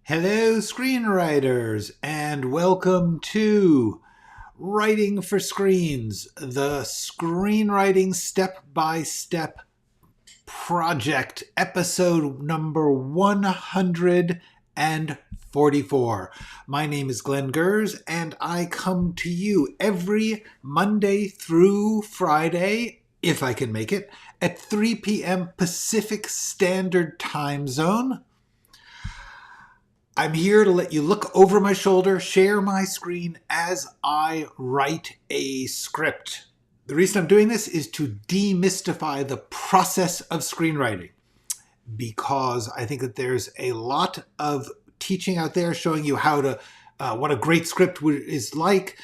Hello, screenwriters, and welcome to Writing for Screens, the screenwriting step-by-step project, episode number 144. My name is Glenn Gers, and I come to you every Monday through Friday, if I can make it, at 3 p.m. Pacific Standard Time Zone. I'm here to let you look over my shoulder, share my screen as I write a script. The reason I'm doing this is to demystify the process of screenwriting, because I think that there's a lot of teaching out there showing you how to, what a great script is like,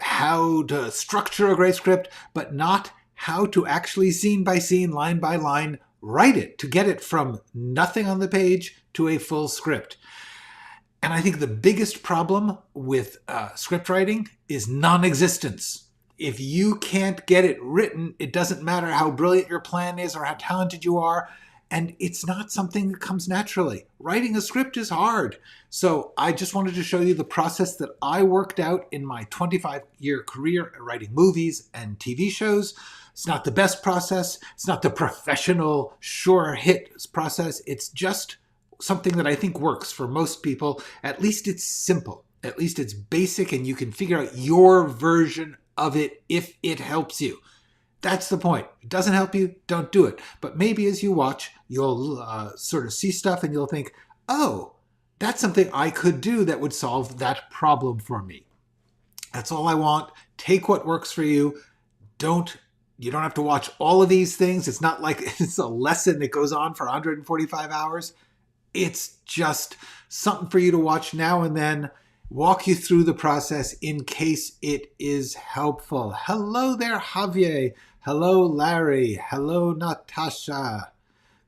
how to structure a great script, but not how to actually scene by scene, line by line, write it to get it from nothing on the page to a full script. And I think the biggest problem with script writing is non-existence. If you can't get it written, it doesn't matter how brilliant your plan is or how talented you are, and it's not something that comes naturally. Writing a script is hard. So I just wanted to show you the process that I worked out in my 25-year career at writing movies and TV shows. It's not the best process. It's not the professional, sure hit process. It's just something that I think works for most people. At least it's simple. At least it's basic, and you can figure out your version of it if it helps you. That's the point. If it doesn't help you, don't do it. But maybe as you watch, you'll sort of see stuff and you'll think, oh, that's something I could do that would solve that problem for me. That's all I want. Take what works for you. You don't have to watch all of these things. It's not like it's a lesson that goes on for 145 hours. It's just something for you to watch now and then, walk you through the process in case it is helpful. Hello there, Javier. Hello, Larry. Hello, Natasha.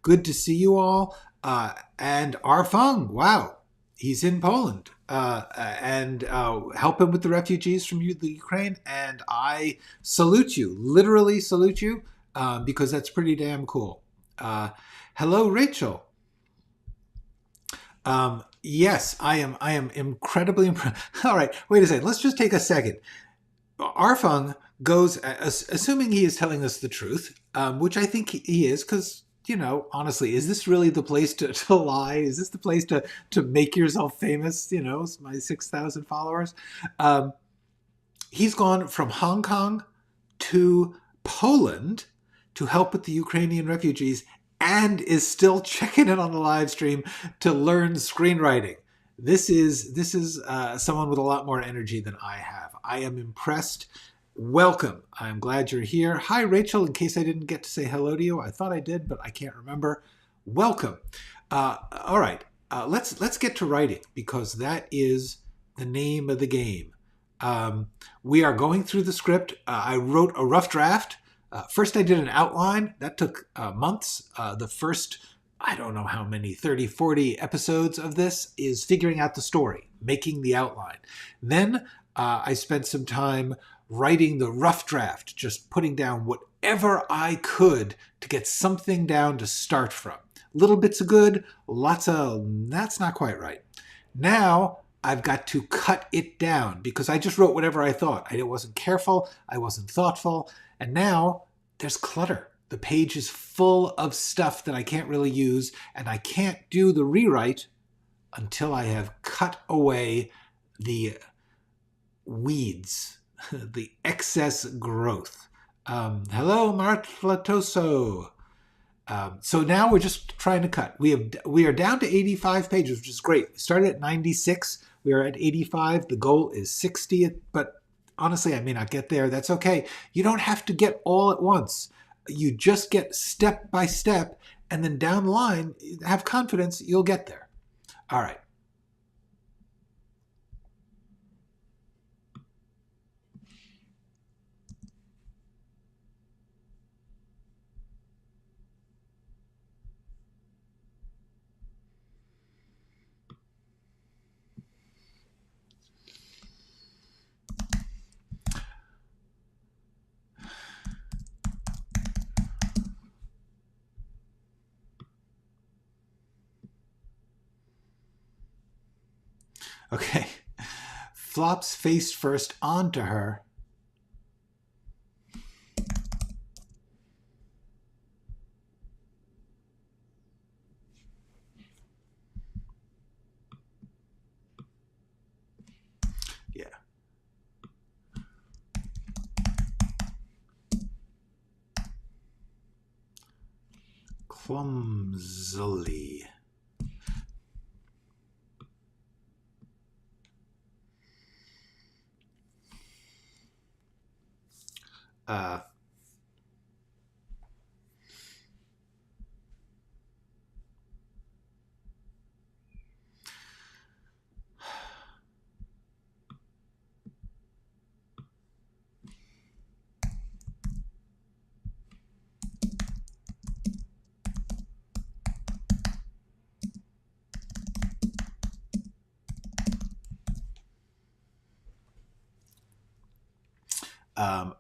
Good to see you all. And Arfung, wow, he's in Poland. And helping with the refugees from the Ukraine. And I salute you, literally salute you, because that's pretty damn cool. Hello, Rachel. Yes, I am incredibly impressed. All right, wait a second. Let's just take a second. Arfung goes, assuming he is telling us the truth, which I think he is, because, honestly, is this really the place to lie? Is this the place to make yourself famous? My 6,000 followers. He's gone from Hong Kong to Poland to help with the Ukrainian refugees, and is still checking in on the live stream to learn screenwriting. This is someone with a lot more energy than I have. I am impressed. Welcome. I'm glad you're here. Hi, Rachel. In case I didn't get to say hello to you, I thought I did, but I can't remember. Welcome. All right. Let's get to writing, because that is the name of the game. We are going through the script. I wrote a rough draft. First, I did an outline. That took months. The first, I don't know how many, 30, 40 episodes of this is figuring out the story, making the outline. Then I spent some time writing the rough draft, just putting down whatever I could to get something down to start from. Little bits of good, lots of, that's not quite right. Now, I've got to cut it down, because I just wrote whatever I thought. I wasn't careful. I wasn't thoughtful. And now there's clutter. The page is full of stuff that I can't really use, and I can't do the rewrite until I have cut away the weeds, the excess growth. Hello, Martlatoso. So now we're just trying to cut. We are down to 85 pages, which is great. We started at 96. We are at 85. The goal is 60, but honestly, I may not get there. That's okay. You don't have to get all at once. You just get step by step, and then down the line, have confidence you'll get there. All right. Okay. Flops face first onto her. Yeah. Clumsily.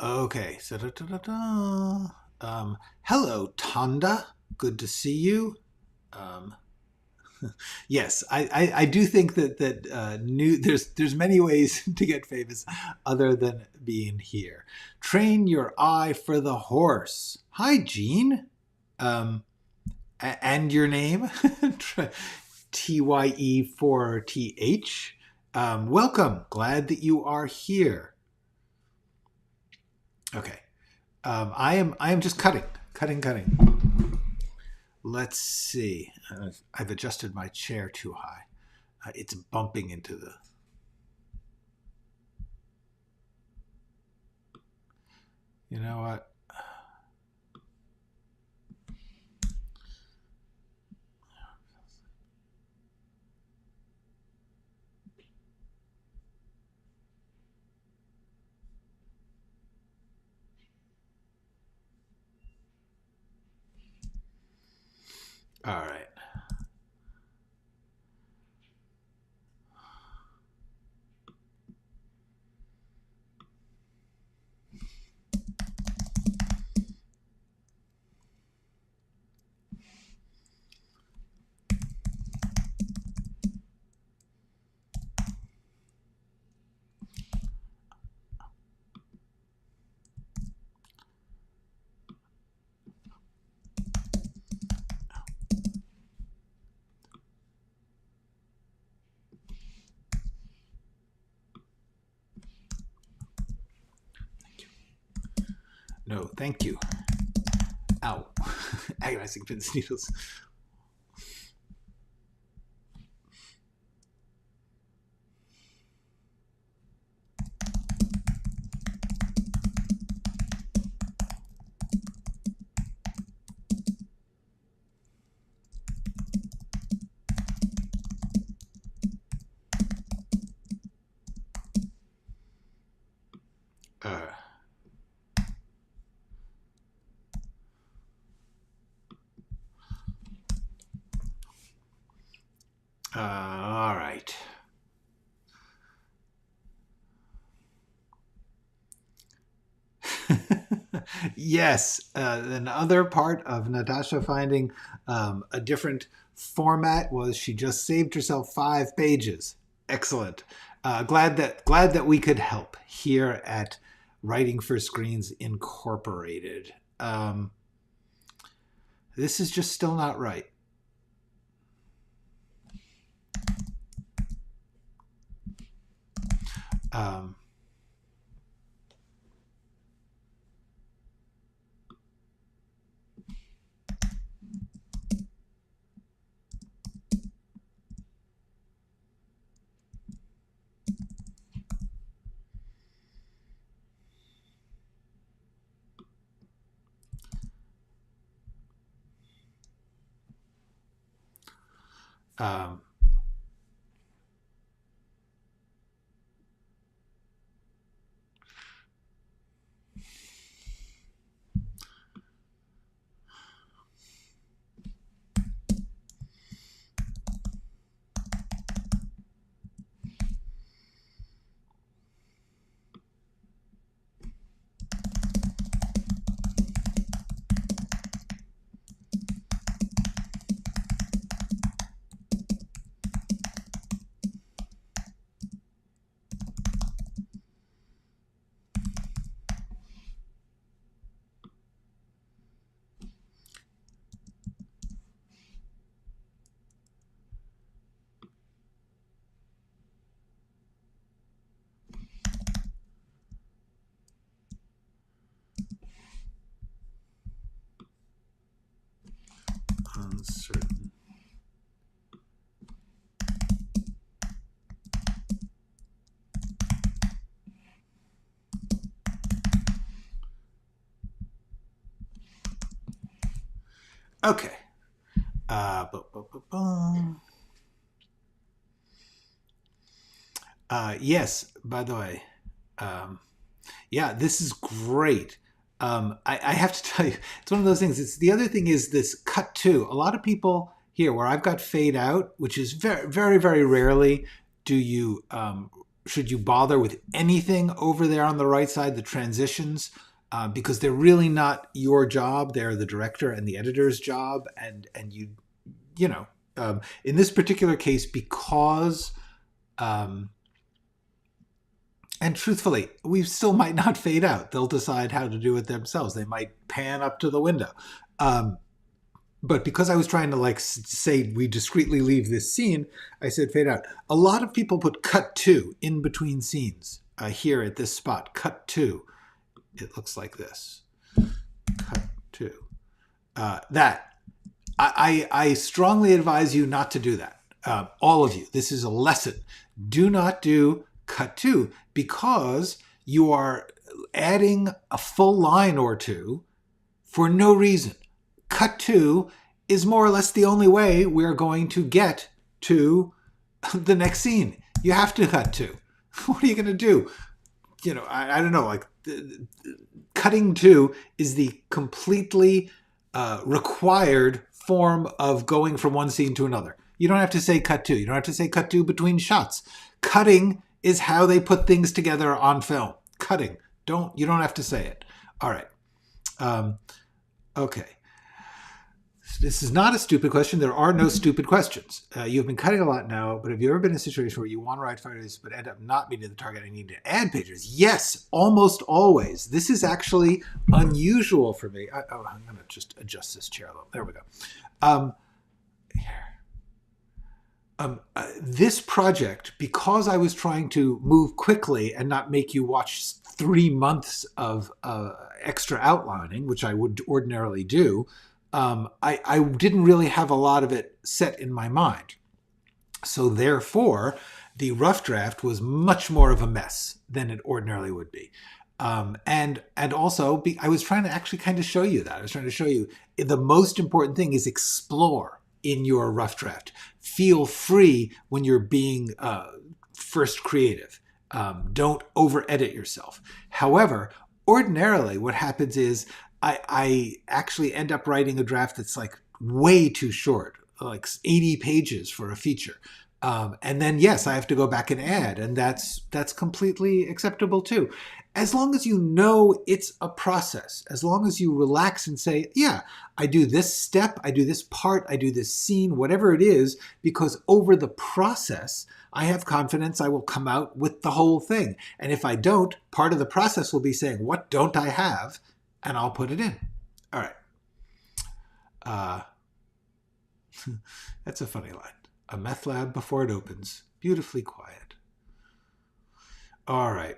Okay, so hello, Tonda. Good to see you. Um, yes, I do think that there's many ways to get famous other than being here. Train your eye for the horse. Hi, Gene. And your name? TYE4TH. Welcome. Glad that you are here. Okay. I am just cutting. Let's see. I've adjusted my chair too high. It's bumping into the... You know what? All right. No, thank you. Ow. Agonizing pins and needles. All right. Yes, another part of Natasha finding a different format was she just saved herself 5 pages. Excellent. Glad that we could help here at Writing for Screens Incorporated. This is just still not right. uncertain. Okay. Yes, by the way, yeah, this is great. I have to tell you, it's one of those things. It's the other thing is this cut to. A lot of people here where I've got fade out, which is very, very, very rarely do you, should you bother with anything over there on the right side, the transitions, because they're really not your job. They're the director and the editor's job. And you know, in this particular case, because, and truthfully, we still might not fade out. They'll decide how to do it themselves. They might pan up to the window. But because I was trying to like say we discreetly leave this scene, I said fade out. A lot of people put cut to in between scenes here at this spot. Cut to. It looks like this. Cut to. That. I strongly advise you not to do that. All of you. This is a lesson. Do not do cut to, because you are adding a full line or two for no reason. Cut to is more or less the only way we're going to get to the next scene. You have to cut to. What are you going to do? You know, I don't know, like cutting to is the completely required form of going from one scene to another. You don't have to say cut to. You don't have to say cut to between shots. Cutting is how they put things together on film. Cutting. You don't have to say it. All right. Okay. This is not a stupid question. There are no stupid questions. You've been cutting a lot now, but have you ever been in a situation where you want to write photos but end up not meeting the target and need to add pages? Yes, almost always. This is actually unusual for me. I'm going to just adjust this chair a little. There we go. This project, because I was trying to move quickly and not make you watch 3 months of extra outlining, which I would ordinarily do, I didn't really have a lot of it set in my mind. So therefore, the rough draft was much more of a mess than it ordinarily would be. And also, I was trying to actually kind of show you that. I was trying to show you the most important thing is explore in your rough draft. Feel free when you're being first creative. Don't over-edit yourself. However, ordinarily what happens is I actually end up writing a draft that's like way too short, like 80 pages for a feature. And then, yes, I have to go back and add, and that's completely acceptable too. As long as you know it's a process, as long as you relax and say, yeah, I do this step, I do this part, I do this scene, whatever it is, because over the process, I have confidence I will come out with the whole thing. And if I don't, part of the process will be saying, what don't I have? And I'll put it in. All right. That's a funny line. A meth lab before it opens. Beautifully quiet. All right.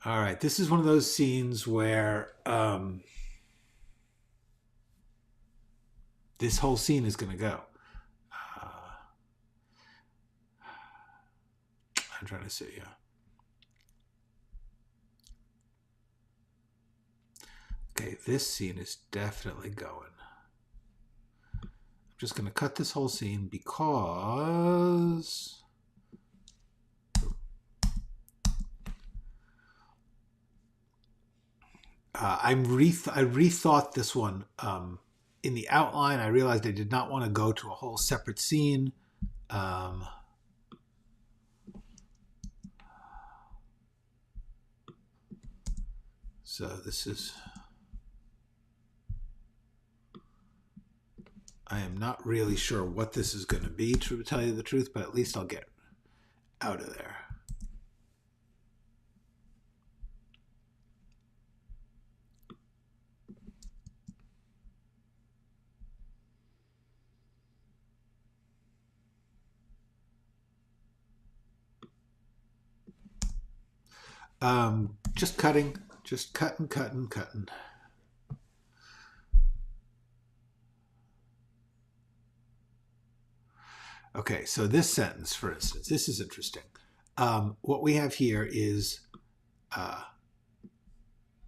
All right. This is one of those scenes where this whole scene is going to go. I'm trying to see, yeah. Okay, this scene is definitely going. I'm just going to cut this whole scene because I rethought this one. In the outline, I realized I did not want to go to a whole separate scene. So this is, I am not really sure what this is going to be, to tell you the truth, but at least I'll get out of there. Just cutting, just cutting. Okay, so this sentence, for instance, this is interesting. What we have here is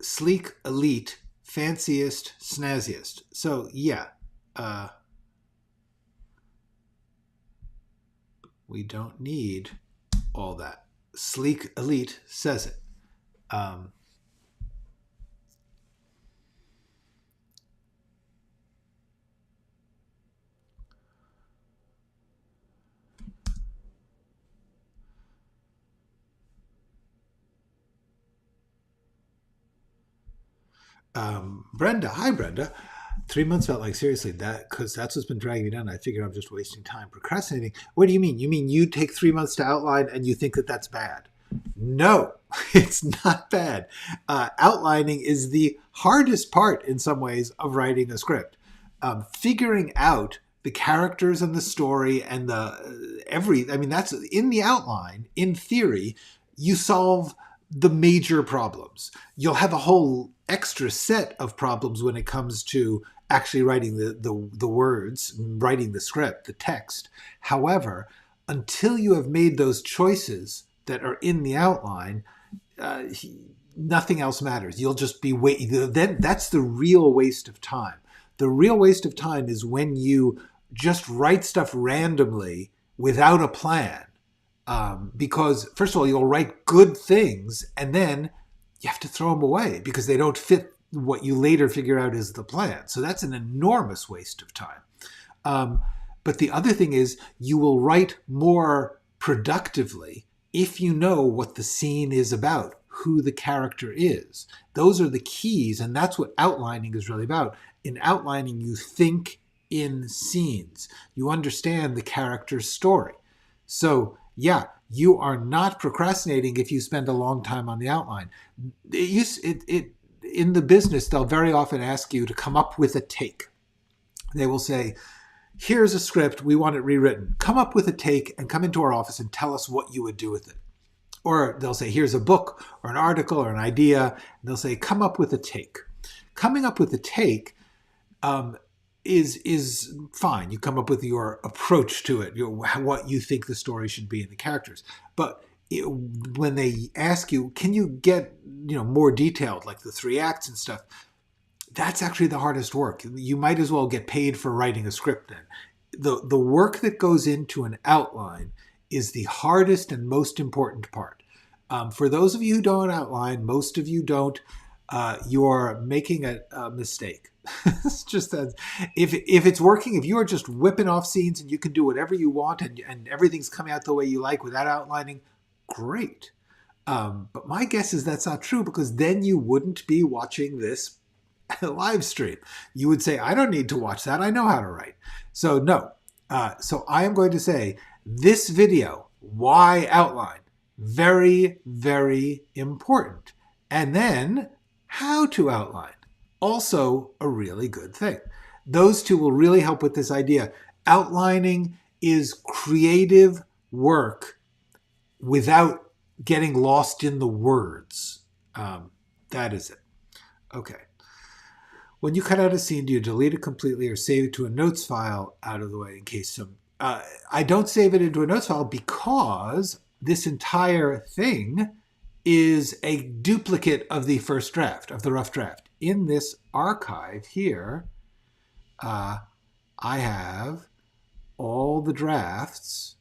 sleek, elite, fanciest, snazziest. So yeah, we don't need all that. Sleek, elite says it. Brenda, hi Brenda. 3 months felt like seriously that because that's what's been dragging me down. I figured I'm just wasting time procrastinating. What do you mean? You mean you take 3 months to outline and you think that that's bad? No, it's not bad. Outlining is the hardest part in some ways of writing a script. Figuring out the characters and the story and that's in the outline. In theory, you solve the major problems. You'll have a whole extra set of problems when it comes to actually writing the words, writing the script, the text. However, until you have made those choices that are in the outline, nothing else matters. You'll just be waiting. Then that's the real waste of time. The real waste of time is when you just write stuff randomly without a plan. Because first of all, you'll write good things and then you have to throw them away because they don't fit what you later figure out is the plan. So that's an enormous waste of time. But the other thing is you will write more productively if you know what the scene is about, who the character is. Those are the keys, and that's what outlining is really about. In outlining, you think in scenes. You understand the character's story. So yeah, you are not procrastinating if you spend a long time on the outline. In the business, they'll very often ask you to come up with a take. They will say, here's a script, we want it rewritten. Come up with a take and come into our office and tell us what you would do with it. Or they'll say, here's a book or an article or an idea. And they'll say, come up with a take. Coming up with a take is fine. You come up with your approach to it, what you think the story should be and the characters. But when they ask you, can you get more detailed, like the 3 acts and stuff, that's actually the hardest work. You might as well get paid for writing a script then. The work that goes into an outline is the hardest and most important part. For those of you who don't outline, most of you don't, you're making a mistake. It's just that if it's working, if you are just whipping off scenes and you can do whatever you want and everything's coming out the way you like without outlining, great. But my guess is that's not true because then you wouldn't be watching this live stream. You would say, I don't need to watch that. I know how to write. So no. So I am going to say this video, why outline? Very, very important. And then how to outline. Also a really good thing. Those two will really help with this idea. Outlining is creative work without getting lost in the words. That is it. Okay. When you cut out a scene, do you delete it completely or save it to a notes file out of the way in case some... I don't save it into a notes file because this entire thing is a duplicate of the first draft, of the rough draft. In this archive here, I have all the drafts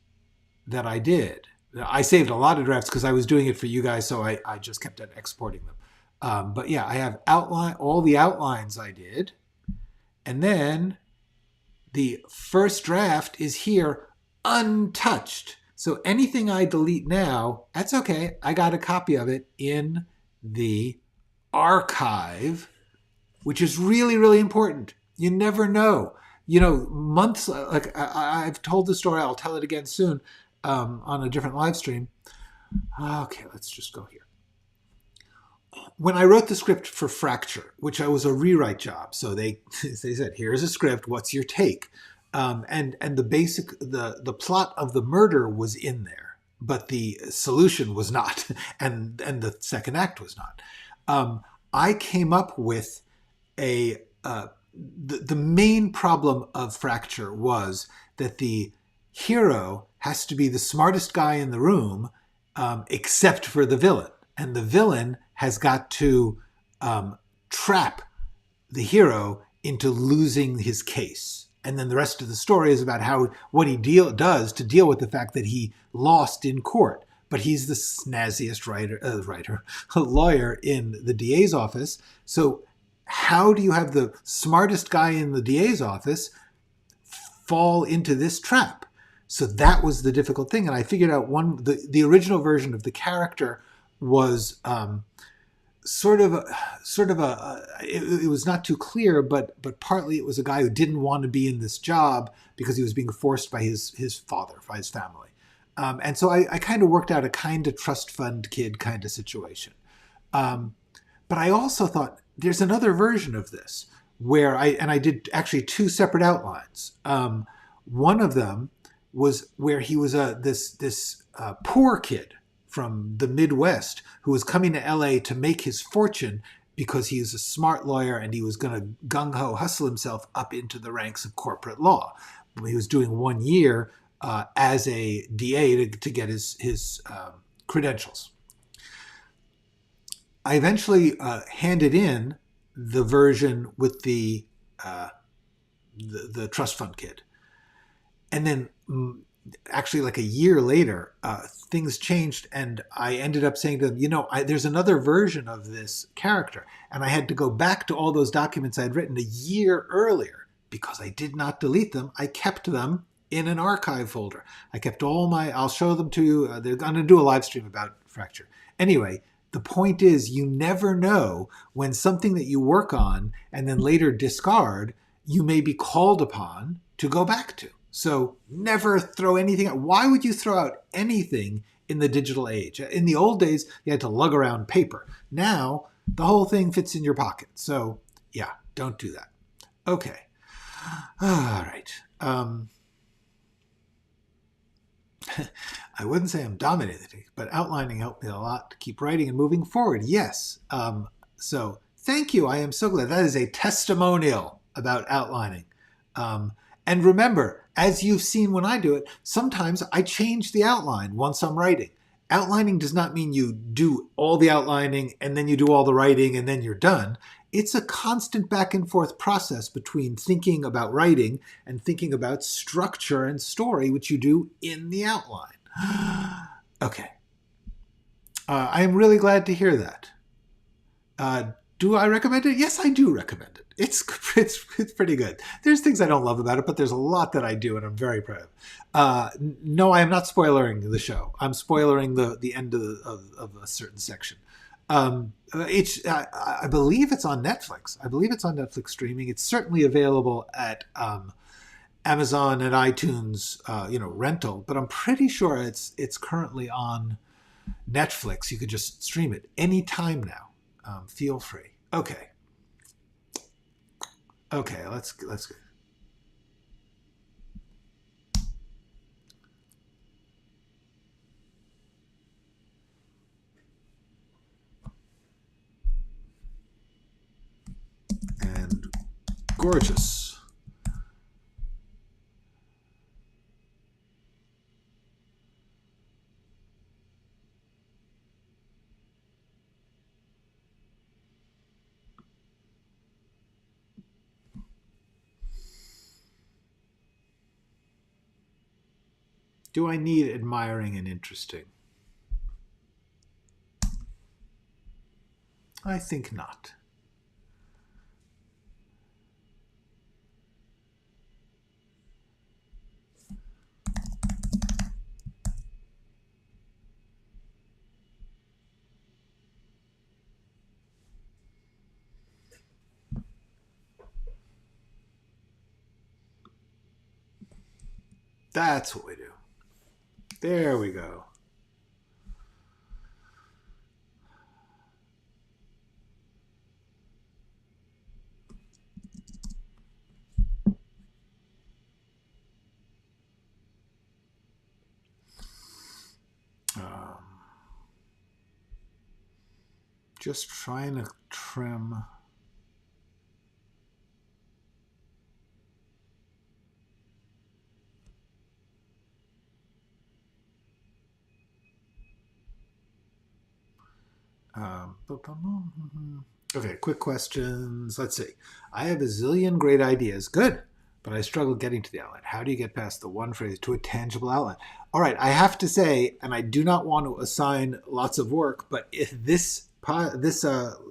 that I did. I saved a lot of drafts because I was doing it for you guys, so I just kept on exporting them. But yeah, I have all the outlines I did. And then the first draft is here untouched. So anything I delete now, that's okay. I got a copy of it in the archive, which is really, really important. You never know. Months, like I've told the story, I'll tell it again soon on a different live stream. Okay, let's just go here. When I wrote the script for Fracture, which was a rewrite job, so they said, here's a script, what's your take? And the plot of the murder was in there, but the solution was not, and the second act was not. I came up with the main problem of Fracture was that the hero has to be the smartest guy in the room, except for the villain, and the villain has got to trap the hero into losing his case. And then the rest of the story is about what he does to deal with the fact that he lost in court. But he's the snazziest lawyer in the DA's office. So how do you have the smartest guy in the DA's office fall into this trap? So that was the difficult thing. And I figured out the original version of the character was it was not too clear, but partly it was a guy who didn't want to be in this job because he was being forced by his father, by his family. And so I kind of worked out a kind of trust fund kid kind of situation. But I also thought there's another version of this where I did actually two separate outlines. One of them was where he was this poor kid from the Midwest who was coming to LA to make his fortune because he was a smart lawyer and he was going to gung-ho hustle himself up into the ranks of corporate law. He was doing 1 year as a DA to get his credentials. I eventually handed in the version with the trust fund kid. And then actually like a year later, things changed and I ended up saying to them, there's another version of this character. And I had to go back to all those documents I had written a year earlier because I did not delete them. I kept them in an archive folder. I kept I'll show them to you. They're going to do a live stream about Fracture. Anyway, the point is you never know when something that you work on and then later discard, you may be called upon to go back to. So never throw anything out. Why would you throw out anything in the digital age? In the old days, you had to lug around paper. Now, the whole thing fits in your pocket. So yeah, don't do that. Okay. All right. I wouldn't say I'm dominating, but outlining helped me a lot to keep writing and moving forward. Yes. So thank you. I am so glad. That is a testimonial about outlining. And remember, as you've seen when I do it, sometimes I change the outline once I'm writing. Outlining does not mean you do all the outlining and then you do all the writing and then you're done. It's a constant back and forth process between thinking about writing and thinking about structure and story, which you do in the outline. Okay. I am really glad to hear that. Do I recommend it? Yes, I do recommend it. It's pretty good. There's things I don't love about it, but there's a lot that I do, and I'm very proud of. No, I am not spoilering the show. I'm spoilering the end of a certain section. I believe it's on Netflix. I believe it's on Netflix streaming. It's certainly available at Amazon and iTunes, rental. But I'm pretty sure it's currently on Netflix. You could just stream it anytime now. Feel free. Okay. Let's go. And gorgeous. Do I need admiring and interesting? I think not. That's what we do. There we go. just trying to trim. Okay, quick questions. Let's see. I have a zillion great ideas. Good. But I struggle getting to the outline. How do you get past the one phrase to a tangible outline? All right, I have to say, and I do not want to assign lots of work, but if this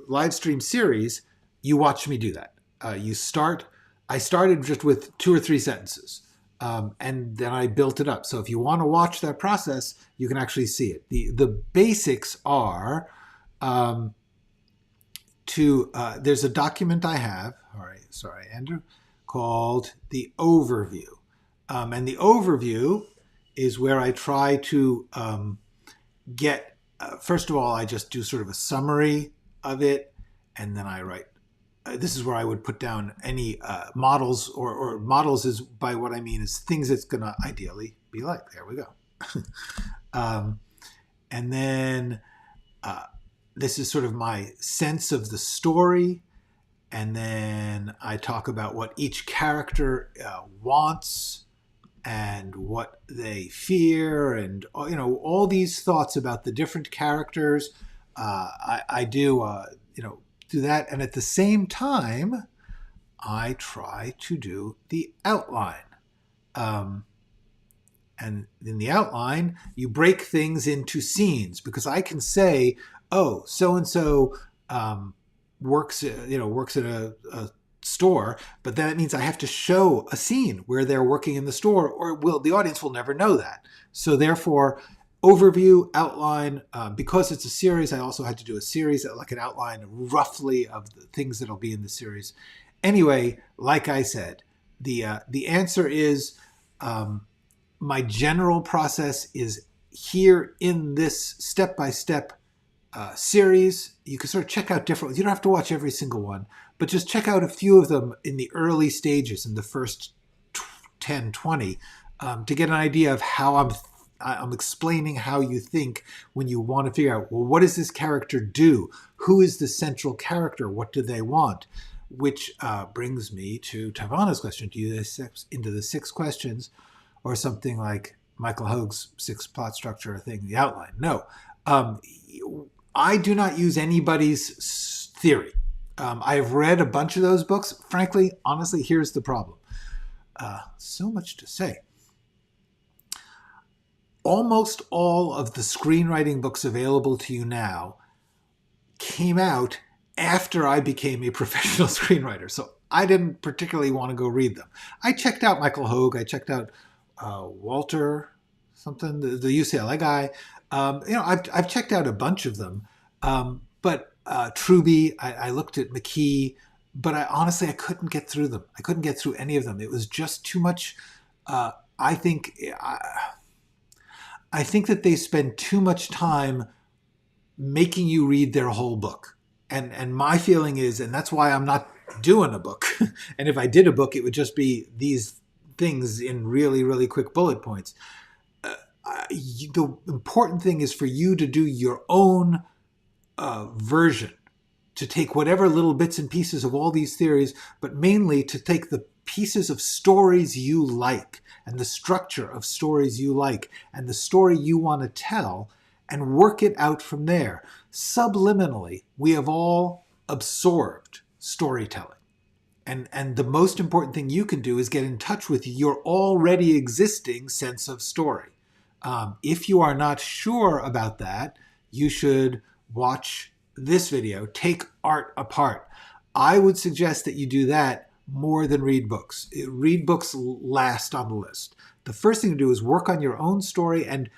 live stream series, you watch me do that. I started just with 2 or 3 sentences, and then I built it up. So if you want to watch that process, you can actually see it. The basics are, there's a document I have, all right, sorry, Andrew, called the overview. And the overview is where I try to get, first of all, I just do sort of a summary of it, and then I write, this is where I would put down any models, or models is, by what I mean, is things it's going to ideally be like. There we go. And then this is sort of my sense of the story. And then I talk about what each character wants and what they fear, and all these thoughts about the different characters. I do do that, and at the same time, I try to do the outline. And in the outline, you break things into scenes, because I can say, oh, so and so works in a store, but then it means I have to show a scene where they're working in the store, or the audience will never know that. So therefore, overview, outline, because it's a series, I also had to do a series, like an outline roughly of the things that'll be in the series. Anyway, like I said, the answer is, my general process is here in this step-by-step series. You can sort of check out different ones. You don't have to watch every single one, but just check out a few of them in the early stages, in the first 10, 20, to get an idea of how I'm explaining how you think when you want to figure out, well, what does this character do? Who is the central character? What do they want? Which brings me to Tavana's question. Do you into the 6 questions, or something like Michael Hoag's 6 plot structure thing, the outline? No. I do not use anybody's theory. I've read a bunch of those books. Frankly, honestly, here's the problem. So much to say. Almost all of the screenwriting books available to you now came out after I became a professional screenwriter. So I didn't particularly want to go read them. I checked out Michael Hoag. I checked out Walter something, the UCLA guy. I've checked out a bunch of them, but Truby, I looked at McKee, but honestly, I couldn't get through them. I couldn't get through any of them. It was just too much. I think that they spend too much time making you read their whole book. And my feeling is, and that's why I'm not doing a book. And if I did a book, it would just be these things in really, really quick bullet points. The important thing is for you to do your own version, to take whatever little bits and pieces of all these theories, but mainly to take the pieces of stories you like, and the structure of stories you like, and the story you want to tell, and work it out from there. Subliminally, we have all absorbed storytelling. And the most important thing you can do is get in touch with your already existing sense of story. If you are not sure about that, you should watch this video, Take Art Apart. I would suggest that you do that more than read books. Read books last on the list. The first thing to do is work on your own story and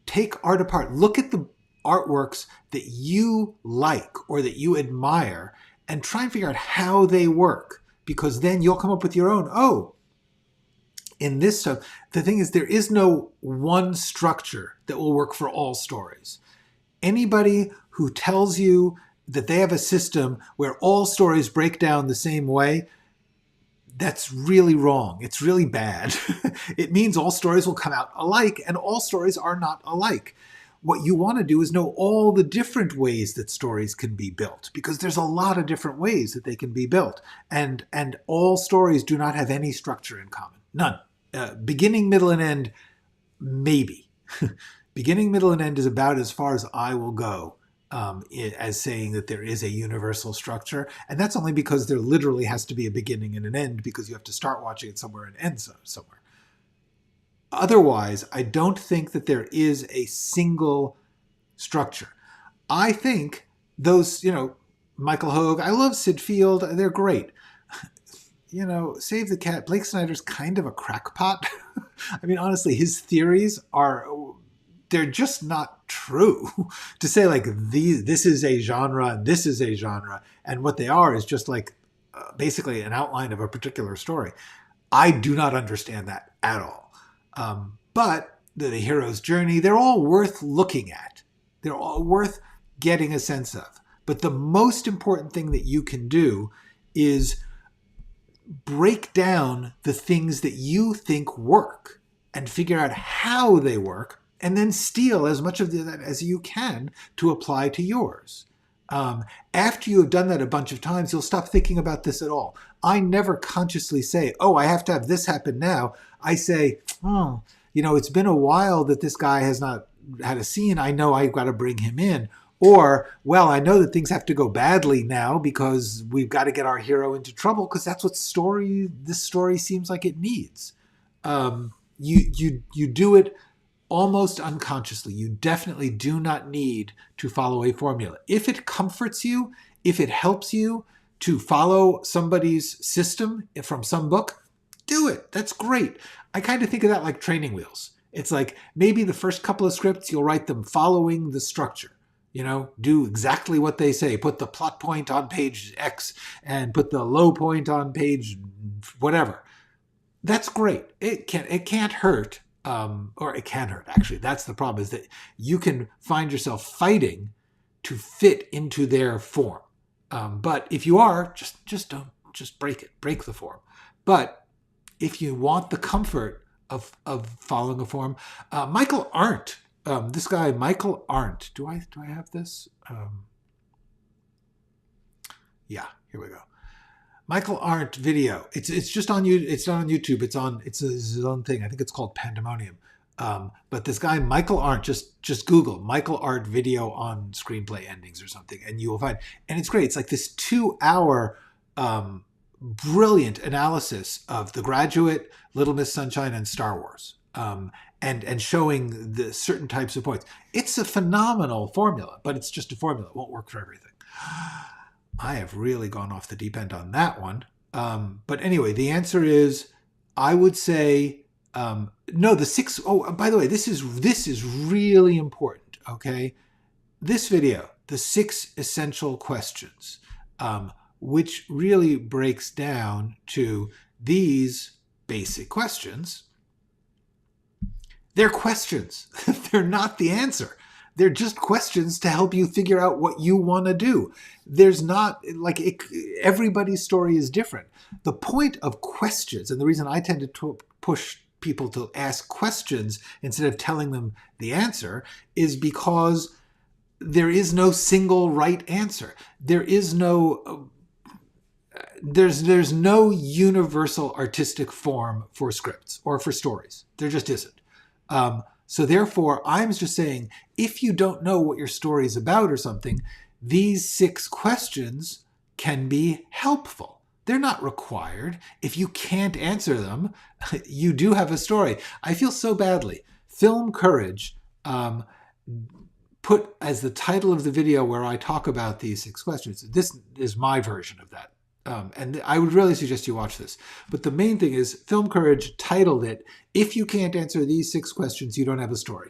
take art apart. Look at the artworks that you like or that you admire and try and figure out how they work, because then you'll come up with your own. Oh, in this stuff, the thing is, there is no one structure that will work for all stories. Anybody who tells you that they have a system where all stories break down the same way, that's really wrong. It's really bad. It means all stories will come out alike, and all stories are not alike. What you want to do is know all the different ways that stories can be built, because there's a lot of different ways that they can be built. And all stories do not have any structure in common. None. Beginning, middle, and end, maybe. Beginning, middle, and end is about as far as I will go as saying that there is a universal structure. And that's only because there literally has to be a beginning and an end, because you have to start watching it somewhere and end somewhere. Otherwise, I don't think that there is a single structure. I think those, Michael Hogue, I love Sid Field, they're great. Save the Cat, Blake Snyder's kind of a crackpot. I mean, honestly, his theories they're just not true. To say like this is a genre and this is a genre, and what they are is just like basically an outline of a particular story. I do not understand that at all. But the hero's journey, they're all worth looking at. They're all worth getting a sense of. But the most important thing that you can do is break down the things that you think work and figure out how they work, and then steal as much of that as you can to apply to yours. After you have done that a bunch of times, you'll stop thinking about this at all. I never consciously say, oh, I have to have this happen now. I say, it's been a while that this guy has not had a scene. I know I've got to bring him in. Or, well, I know that things have to go badly now because we've got to get our hero into trouble, because that's what this story seems like it needs. You do it almost unconsciously. You definitely do not need to follow a formula. If it comforts you, if it helps you to follow somebody's system from some book, do it. That's great. I kind of think of that like training wheels. It's like maybe the first couple of scripts, you'll write them following the structure. Do exactly what they say. Put the plot point on page X and put the low point on page whatever. That's great. It can't hurt. Or it can hurt, actually. That's the problem, is that you can find yourself fighting to fit into their form. But if you are, just break it. Break the form. But if you want the comfort of following a form, Michael Arndt, this guy, Michael Arndt. Do I have this? Yeah, here we go. Michael Arndt video. It's just on you. It's not on YouTube. It's his own thing. I think it's called Pandemonium. But this guy, Michael Arndt, just Google Michael Arndt video on screenplay endings or something, and you will find. And it's great. It's like this 2-hour brilliant analysis of The Graduate, Little Miss Sunshine, and Star Wars. And showing the certain types of points. It's a phenomenal formula, but it's just a formula. It won't work for everything. I have really gone off the deep end on that one. But anyway, the answer is, I would say, no, the 6. Oh, by the way, this is really important. Okay. This video, the 6 essential questions, which really breaks down to these basic questions. They're questions. They're not the answer. They're just questions to help you figure out what you want to do. There's not, everybody's story is different. The point of questions, and the reason I tend to push people to ask questions instead of telling them the answer, is because there is no single right answer. There's no universal artistic form for scripts or for stories. There just isn't. So therefore, I'm just saying, if you don't know what your story is about or something, these 6 questions can be helpful. They're not required. If you can't answer them, you do have a story. I feel so badly. Film Courage put as the title of the video where I talk about these 6 questions. This is my version of that. And I would really suggest you watch this. But the main thing is, Film Courage titled it, "If you can't answer these 6 questions, you don't have a story."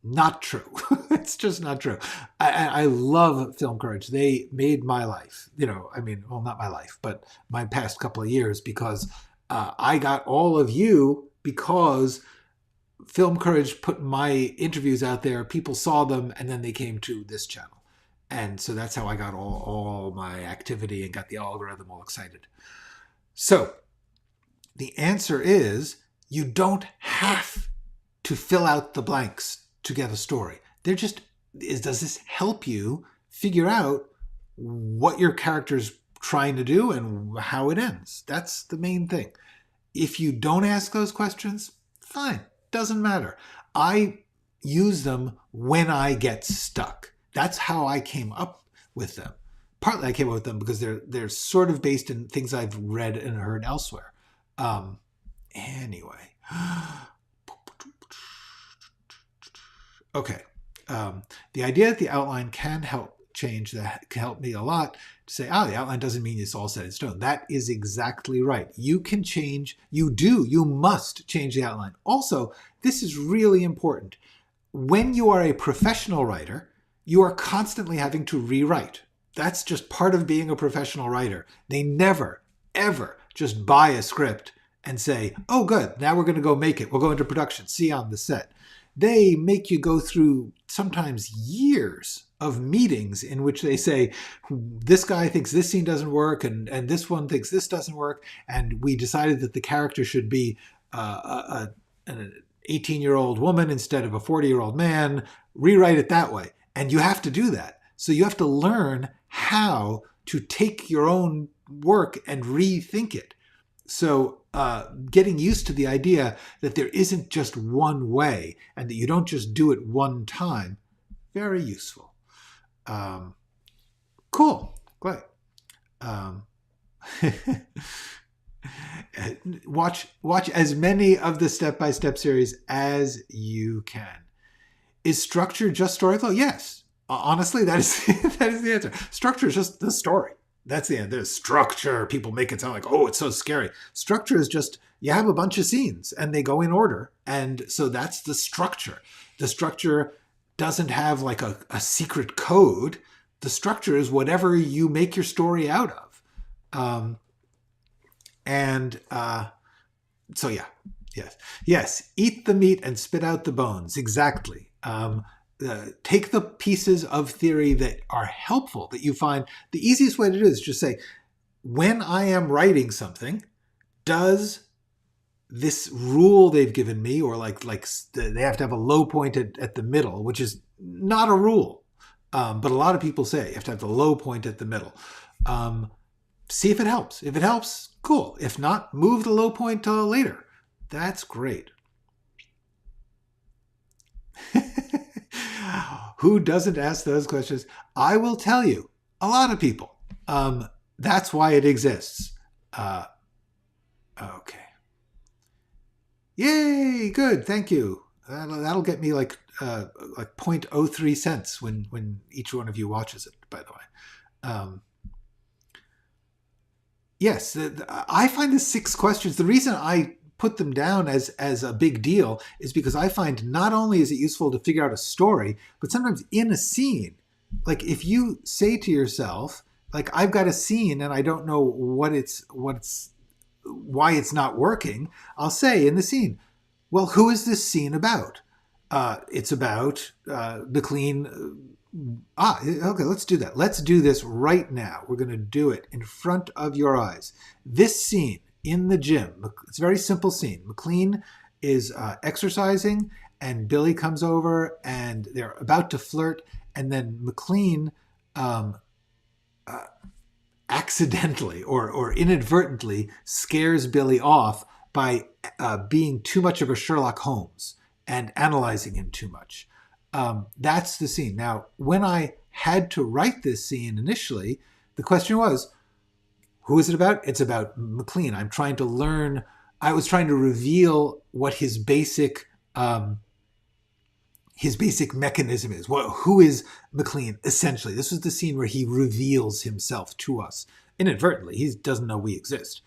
Not true. It's just not true. I love Film Courage. They made my life. Not my life, but my past couple of years, because I got all of you because Film Courage put my interviews out there. People saw them, and then they came to this channel. And so that's how I got all my activity and got the algorithm all excited. So the answer is, you don't have to fill out the blanks to get a story. does this help you figure out what your character's trying to do and how it ends? That's the main thing. If you don't ask those questions, fine, doesn't matter. I use them when I get stuck. That's how I came up with them. Partly I came up with them because they're sort of based in things I've read and heard elsewhere. Anyway. Okay. The idea that the outline can help change that can help me a lot to say, the outline doesn't mean it's all set in stone. That is exactly right. You can change, you must change the outline. Also, this is really important. When you are a professional writer, you are constantly having to rewrite. That's just part of being a professional writer. They never, ever just buy a script and say, oh, good, now we're going to go make it. We'll go into production, see you on the set. They make you go through sometimes years of meetings in which they say, this guy thinks this scene doesn't work, and this one thinks this doesn't work, and we decided that the character should be an 18-year-old woman instead of a 40-year-old man. Rewrite it that way. And you have to do that. So you have to learn how to take your own work and rethink it. So getting used to the idea that there isn't just one way and that you don't just do it one time, very useful. Cool. Great. Watch as many of the step-by-step series as you can. Is structure just storyflow? Yes. Honestly, that is the answer. Structure is just the story. That's the end. There's structure. People make it sound like, oh, it's so scary. Structure is just, you have a bunch of scenes and they go in order. And so that's the structure. The structure doesn't have like a secret code. The structure is whatever you make your story out of. So yeah, yes. Eat the meat and spit out the bones. Exactly. Take the pieces of theory that are helpful, that you find. The easiest way to do this is just say, when I am writing something, does this rule they've given me, or like they have to have a low point at the middle, which is not a rule, but a lot of people say you have to have the low point at the middle. See if it helps. If it helps, cool. If not, move the low point to later. That's great. Who doesn't ask those questions? I will tell you, a lot of people. That's why it exists. Okay. Yay, good, thank you. That'll get me like 0.03 cents when each one of you watches it, by the way. Yes, I find the 6 questions, the reason I put them down as a big deal is because I find not only is it useful to figure out a story, but sometimes in a scene, like if you say to yourself, like, I've got a scene and I don't know why it's not working, I'll say in the scene, well, who is this scene about? It's about McLean. Okay, let's do that. Let's do this right now. We're going to do it in front of your eyes. This scene in the gym, it's a very simple scene. McLean is exercising and Billy comes over and they're about to flirt, and then McLean accidentally or inadvertently scares Billy off by being too much of a Sherlock Holmes and analyzing him too much. That's the scene. Now, when I had to write this scene initially, the question was, who is it about? It's about McLean. I was trying to reveal what his basic mechanism is. Who is McLean, essentially? This was the scene where he reveals himself to us inadvertently. He doesn't know we exist.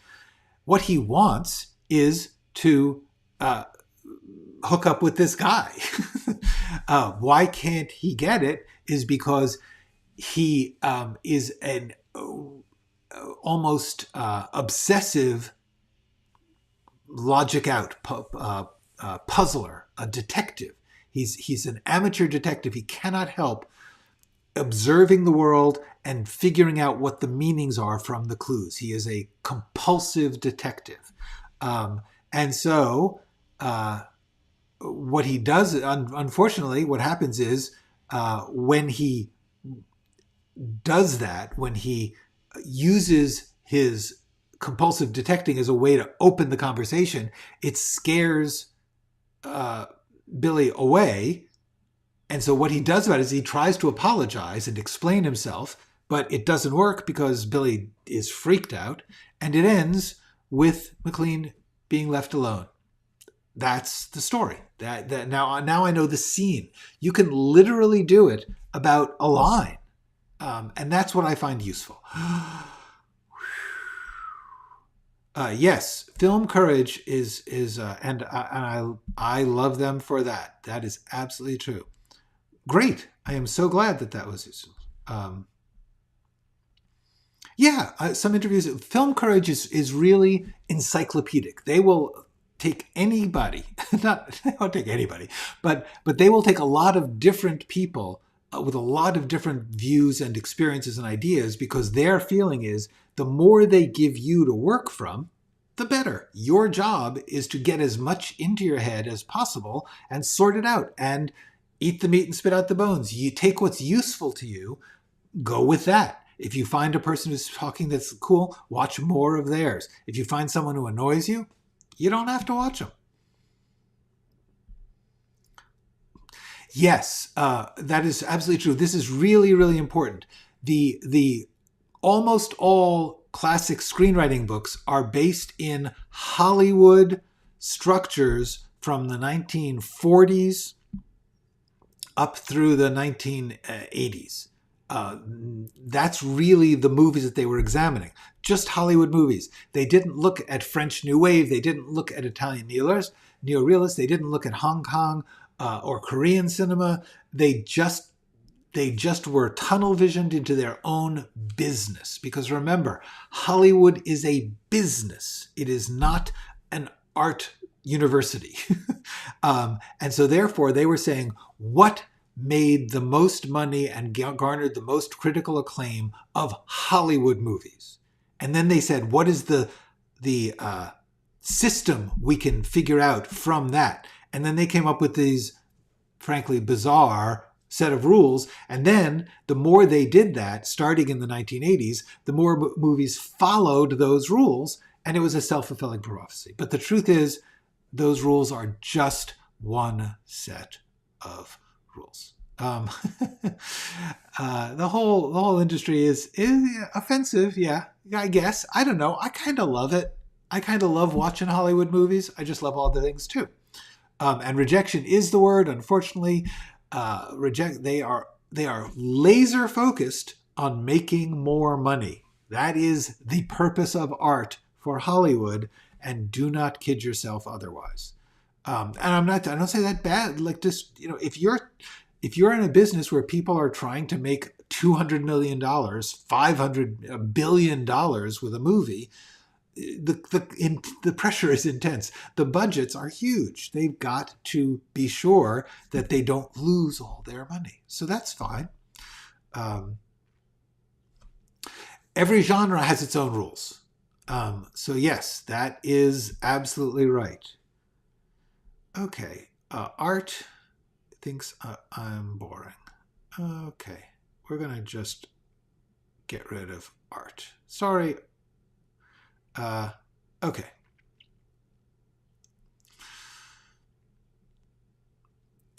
What he wants is to hook up with this guy. Why can't he get it? Is because he is an almost obsessive logic out puzzler, a detective. He's an amateur detective. He cannot help observing the world and figuring out what the meanings are from the clues. He is a compulsive detective. And so what he does, unfortunately, what happens is when he does that, when he uses his compulsive detecting as a way to open the conversation, it scares Billy away. And so what he does about it is he tries to apologize and explain himself, but it doesn't work because Billy is freaked out, and it ends with McLean being left alone. That's the story. That now I know the scene. You can literally do it about a line, and that's what I find useful. Yes, film courage is and I love them for that. That is absolutely true. Great. I am so glad that was useful. Some interviews. Film courage is really encyclopedic. They will take anybody, they won't take anybody, but they will take a lot of different people with a lot of different views and experiences and ideas, because their feeling is the more they give you to work from, the better. Your job is to get as much into your head as possible and sort it out and eat the meat and spit out the bones. You take what's useful to you, go with that. If you find a person who's talking that's cool, watch more of theirs. If you find someone who annoys you, you don't have to watch them. Yes, that is absolutely true. This is really, really important. The almost all classic screenwriting books are based in Hollywood structures from the 1940s up through the 1980s. That's really the movies that they were examining. Just Hollywood movies. They didn't look at French New Wave. They didn't look at Italian neorealists. They didn't look at Hong Kong or Korean cinema. They just were tunnel visioned into their own business. Because remember, Hollywood is a business. It is not an art university. And so therefore they were saying, what made the most money and garnered the most critical acclaim of Hollywood movies? And then they said, what is the system we can figure out from that? And then they came up with these, frankly, bizarre set of rules. And then the more they did that, starting in the 1980s, the more movies followed those rules. And it was a self-fulfilling prophecy. But the truth is, those rules are just one set of rules. The whole industry is offensive. Yeah, I guess. I don't know. I kind of love it. I kind of love watching Hollywood movies. I just love all the things too. And rejection is the word. Unfortunately, they are laser focused on making more money. That is the purpose of art for Hollywood, and do not kid yourself otherwise. And I don't say that bad. Like, just, if you're in a business where people are trying to make $200 million, $500 billion with a movie, the pressure is intense. The budgets are huge. They've got to be sure that they don't lose all their money. So that's fine. Every genre has its own rules. So yes, that is absolutely right. Okay. Art thinks I'm boring. Okay. We're going to just get rid of art. Sorry. Okay.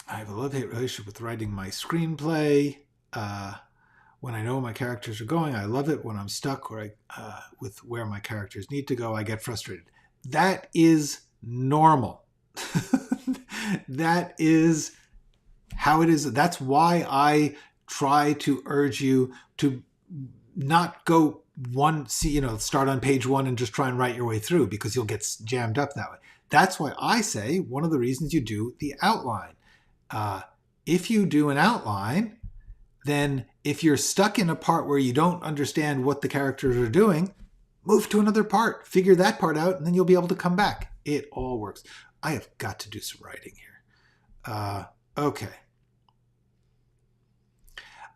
I have a love-hate relationship with writing my screenplay. When I know my characters are going, I love it. When I'm stuck with where my characters need to go, I get frustrated. That is normal. That is how it is. That's why I try to urge you to not go start on page 1 and just try and write your way through, because you'll get jammed up that way. That's why I say one of the reasons you do the outline. If you do an outline, then if you're stuck in a part where you don't understand what the characters are doing, move to another part, figure that part out, and then you'll be able to come back. It all works. I have got to do some writing here. Okay.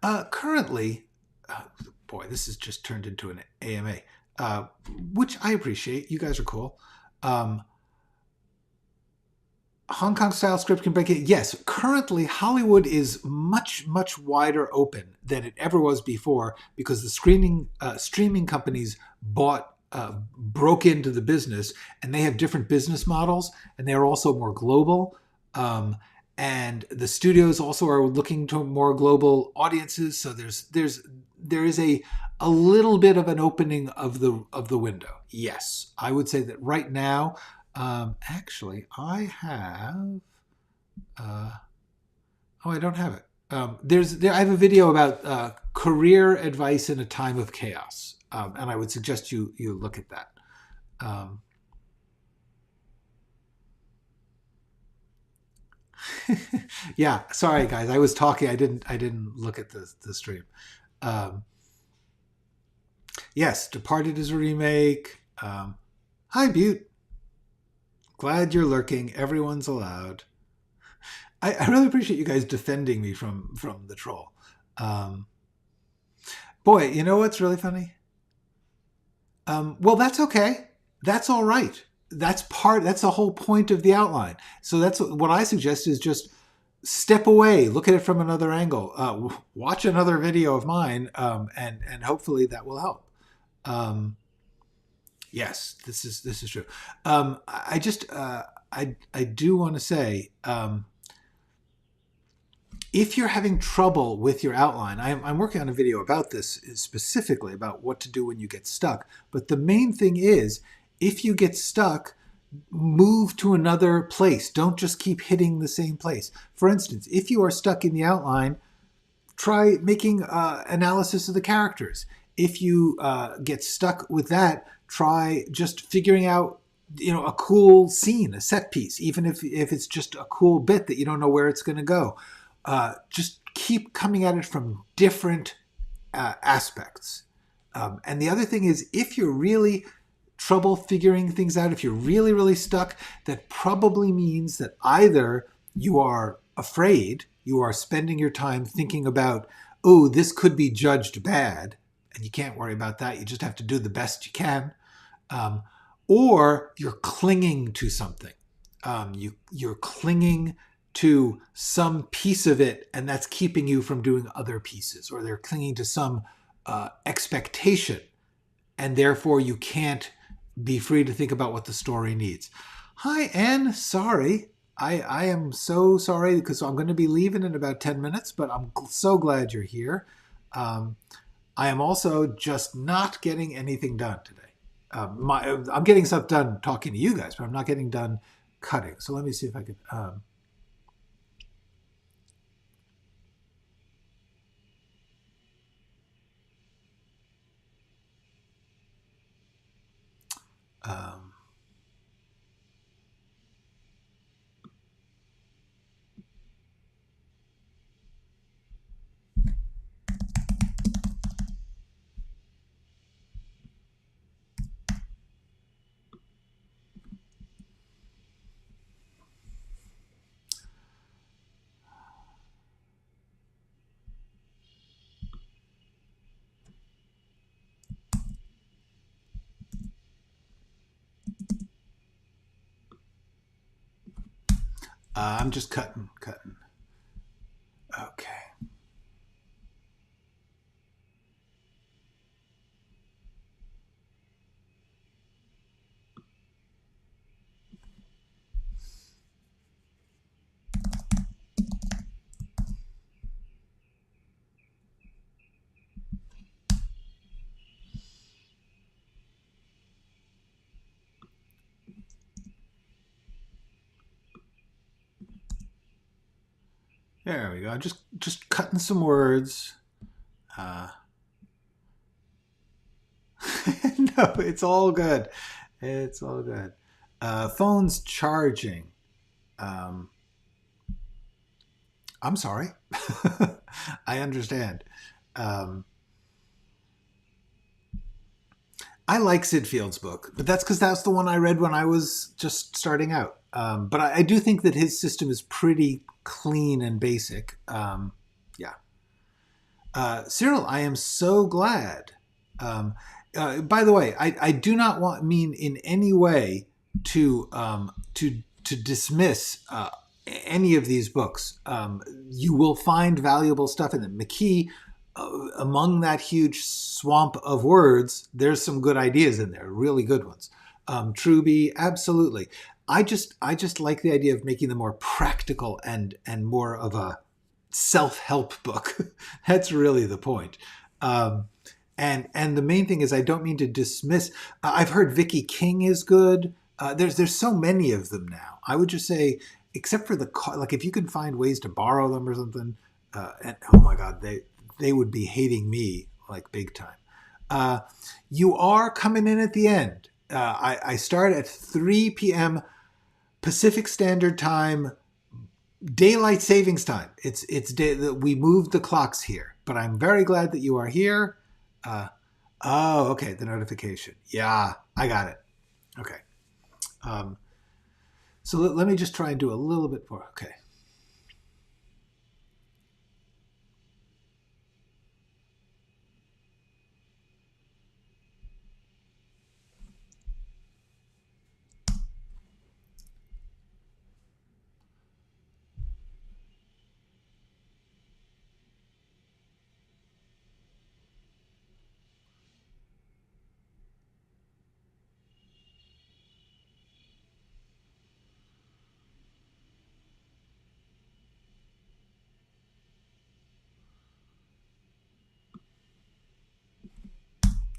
Currently, boy, this has just turned into an AMA, which I appreciate. You guys are cool. Hong Kong style script can break it. Yes, currently Hollywood is much, much wider open than it ever was before because the streaming companies broke into the business, and they have different business models, and they are also more global. And the studios also are looking to more global audiences. So there is a little bit of an opening of the window. Yes, I would say that right now. Actually, I have. I don't have it. I have a video about career advice in a time of chaos, and I would suggest you look at that. Yeah, sorry guys, I was talking. I didn't look at the stream. Yes, Departed is a remake. Hi, Butte. Glad you're lurking. Everyone's allowed. I really appreciate you guys defending me from the troll. Boy, you know what's really funny? Well, that's okay. That's all right. That's the whole point of the outline. So that's what I suggest is just step away, look at it from another angle, watch another video of mine, and hopefully that will help. Yes, this is true. I do want to say, if you're having trouble with your outline, I'm working on a video about this specifically about what to do when you get stuck. But the main thing is, if you get stuck, move to another place. Don't just keep hitting the same place. For instance, if you are stuck in the outline, try making analysis of the characters. If you get stuck with that, try just figuring out, a cool scene, a set piece, even if it's just a cool bit that you don't know where it's going to go. Just keep coming at it from different aspects. And the other thing is, if you're really trouble figuring things out, if you're really, really stuck, that probably means that either you are afraid, you are spending your time thinking about, oh, this could be judged bad, and you can't worry about that. You just have to do the best you can. Or you're clinging to something. You're clinging to some piece of it, and that's keeping you from doing other pieces, or they're clinging to some expectation, and therefore you can't be free to think about what the story needs. Hi, Anne. Sorry. I am so sorry because I'm going to be leaving in about 10 minutes, but I'm so glad you're here. I am also just not getting anything done today. I'm getting stuff done talking to you guys, but I'm not getting done cutting. So let me see if I can... I'm just cutting. Okay. There we go. Just cutting some words. No, it's all good. It's all good. Phone's charging. I'm sorry. I understand. I like Sid Field's book, but that's because that's the one I read when I was just starting out. But I do think that his system is pretty clean and basic. Yeah. Cyril, I am so glad. By the way, I do not mean in any way to to dismiss any of these books. You will find valuable stuff in them. McKee, among that huge swamp of words, there's some good ideas in there, really good ones. Truby, absolutely. I just like the idea of making them more practical and more of a self-help book. That's really the point. And the main thing is, I don't mean to dismiss. I've heard Vicky King is good. There's so many of them now. I would just say, except for like if you can find ways to borrow them or something, and oh my God, they would be hating me like big time. You are coming in at the end. I start at 3 p.m. Pacific Standard Time, daylight savings time. We moved the clocks here, but I'm very glad that you are here. Oh, okay, the notification. Yeah, I got it. Okay. So let me just try and do a little bit more. Okay.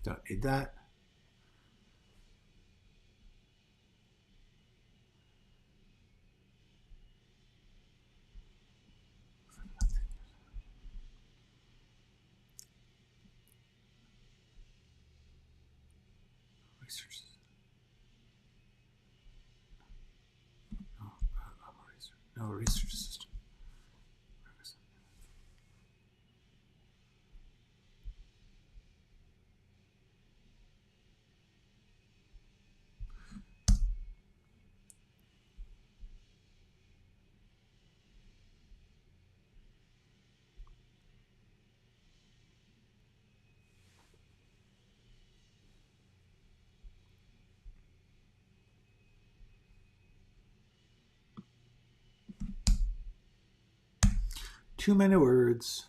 Don't need that. Research. No research system. Too many words.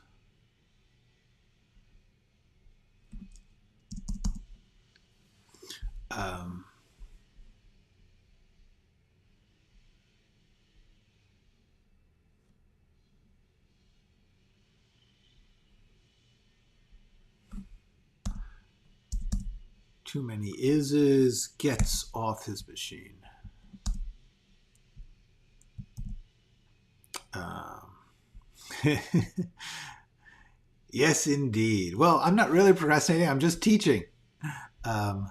Too many is's, gets off his machine. Yes, indeed. Well, I'm not really procrastinating. I'm just teaching. Yeah,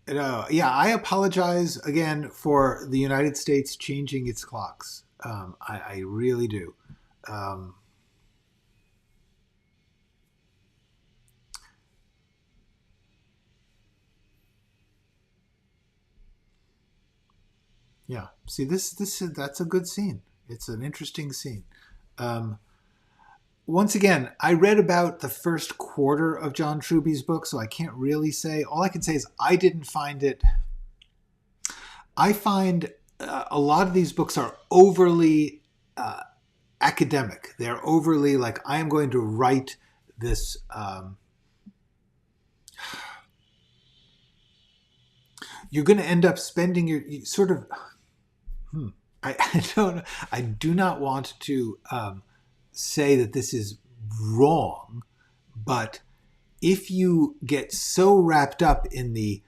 I apologize again for the United States changing its clocks. I really do. Yeah. See, that's a good scene. It's an interesting scene. Once again, I read about the first quarter of John Truby's book, so I can't really say. All I can say is I didn't find it. I find a lot of these books are overly academic. They're overly like, I am going to write this. You're going to end up spending your sort of. I do not want to say that this is wrong, but if you get so wrapped up in the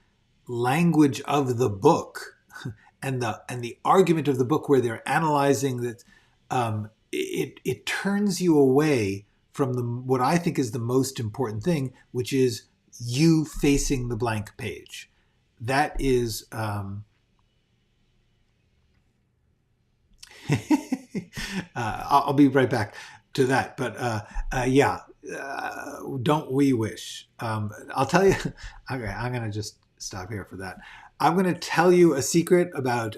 language of the book and the argument of the book where they're analyzing that, it turns you away from what I think is the most important thing, which is you facing the blank page. That is. I'll be right back to that, but yeah, don't we wish? I'll tell you. Okay, I'm gonna just stop here for that. I'm gonna tell you a secret about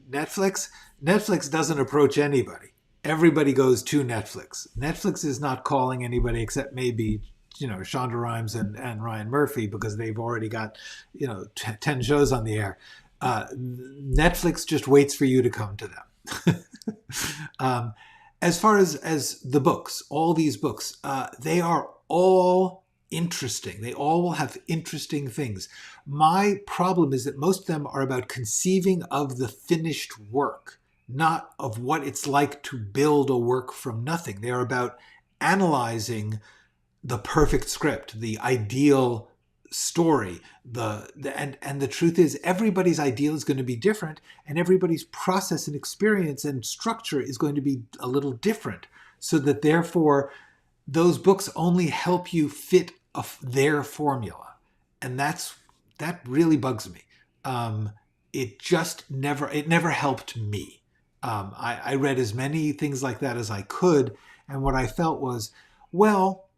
Netflix. Netflix doesn't approach anybody. Everybody goes to Netflix. Netflix is not calling anybody except maybe Shonda Rhimes and Ryan Murphy, because they've already got 10 shows on the air. Netflix just waits for you to come to them. As far as the books, all these books, they are all interesting. They all will have interesting things. My problem is that most of them are about conceiving of the finished work, not of what it's like to build a work from nothing. They are about analyzing the perfect script, the ideal story. And the truth is, everybody's ideal is going to be different, and everybody's process and experience and structure is going to be a little different. So that therefore, those books only help you fit their formula, and that really bugs me. It never helped me. I read as many things like that as I could, and what I felt was, well,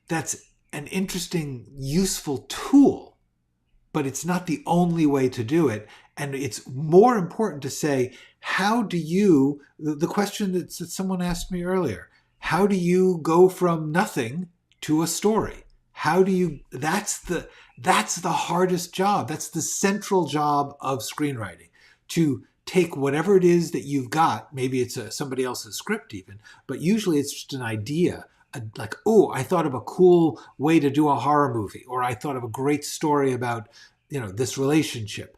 that's an interesting, useful tool, but it's not the only way to do it. And it's more important to say, how do you, the question that someone asked me earlier, how do you go from nothing to a story? How do you, that's the hardest job. That's the central job of screenwriting, to take whatever it is that you've got. Maybe it's somebody else's script even, but usually it's just an idea. Like, oh, I thought of a cool way to do a horror movie, or I thought of a great story about, this relationship.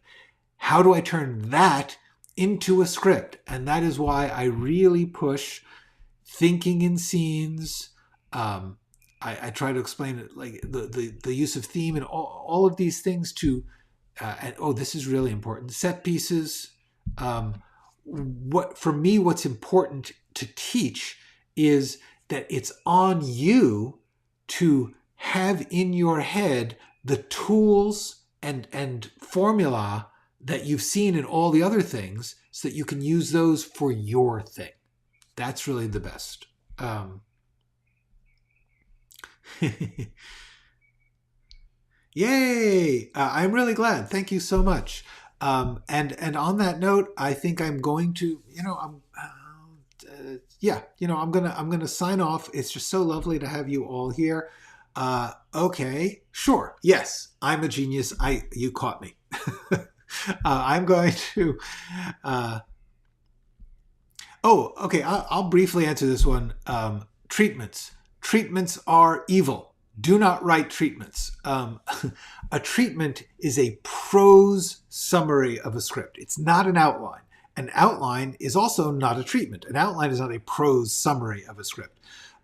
How do I turn that into a script? And that is why I really push thinking in scenes. I try to explain it, like the use of theme and all of these things to, this is really important. Set pieces. For me, what's important to teach is that it's on you to have in your head the tools and formula that you've seen in all the other things, so that you can use those for your thing. That's really the best. Yay! I'm really glad. Thank you so much. And on that note, I think I'm going to, I'm gonna sign off. It's just so lovely to have you all here. Okay, sure. Yes, I'm a genius. You caught me. I'm going to. Okay. I'll briefly answer this one. Treatments. Treatments are evil. Do not write treatments. A treatment is a prose summary of a script. It's not an outline. An outline is also not a treatment. An outline is not a prose summary of a script.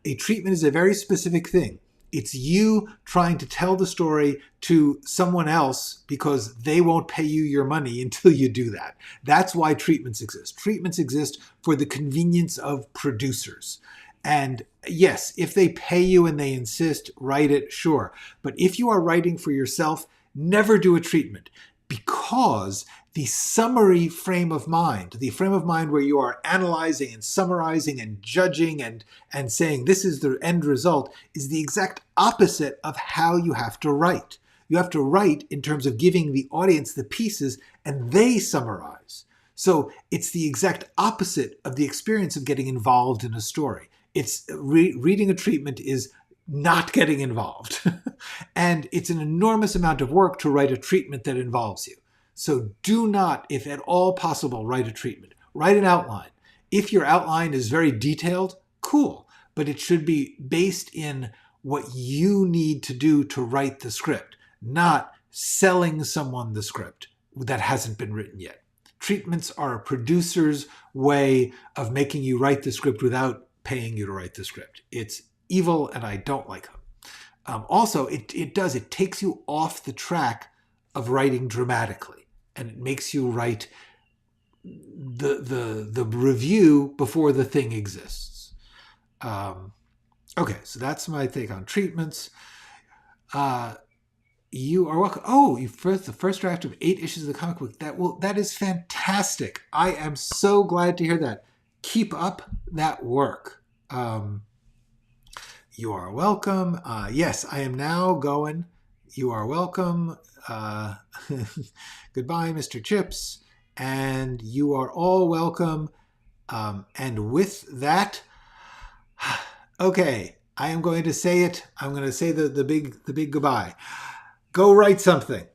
A treatment is a very specific thing. It's you trying to tell the story to someone else because they won't pay you your money until you do that. That's why treatments exist. Treatments exist for the convenience of producers. And yes, if they pay you and they insist, write it, sure. But if you are writing for yourself, never do a treatment, because the summary frame of mind, the frame of mind where you are analyzing and summarizing and judging and saying this is the end result, is the exact opposite of how you have to write. You have to write in terms of giving the audience the pieces and they summarize. So it's the exact opposite of the experience of getting involved in a story. It's reading a treatment is not getting involved. And it's an enormous amount of work to write a treatment that involves you. So do not, if at all possible, write a treatment. Write an outline. If your outline is very detailed, cool. But it should be based in what you need to do to write the script, not selling someone the script that hasn't been written yet. Treatments are a producer's way of making you write the script without paying you to write the script. It's evil, and I don't like them. Also, it takes you off the track of writing dramatically, and it makes you write the review before the thing exists. Okay, so that's my take on treatments. You are welcome. Oh, the first draft of 8 issues of the comic book. That is fantastic. I am so glad to hear that. Keep up that work. You are welcome. Yes, I am now going. You are welcome. Goodbye, Mr. Chips. And you are all welcome. And with that, okay, I am going to say it. I'm going to say the big goodbye. Go write something.